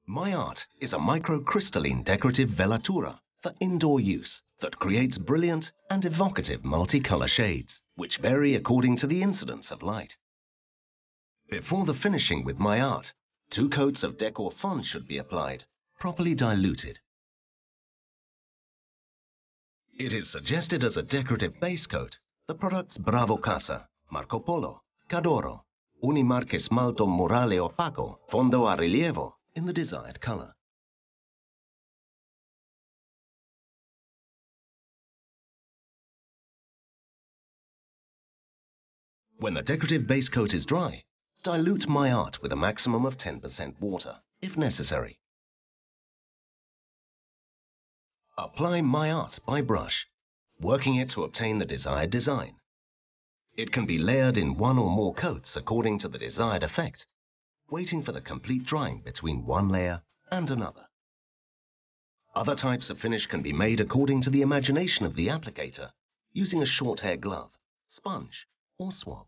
My Art is a microcrystalline decorative velatura for indoor use that creates brilliant and evocative multicolor shades, which vary according to the incidence of light. Before the finishing with My Art, 2 coats of Decor Fond should be applied, properly diluted. It is suggested as a decorative base coat the products Bravo Casa, Marco Polo, Cadoro, Unimarque Smalto Murale Opaco, Fondo a Rilievo in the desired color. When the decorative base coat is dry, dilute My Art with a maximum of 10% water, if necessary. Apply My Art by brush, working it to obtain the desired design. It can be layered in 1 or more coats according to the desired effect, waiting for the complete drying between one layer and another. Other types of finish can be made according to the imagination of the applicator, using a short hair glove, sponge, or swab.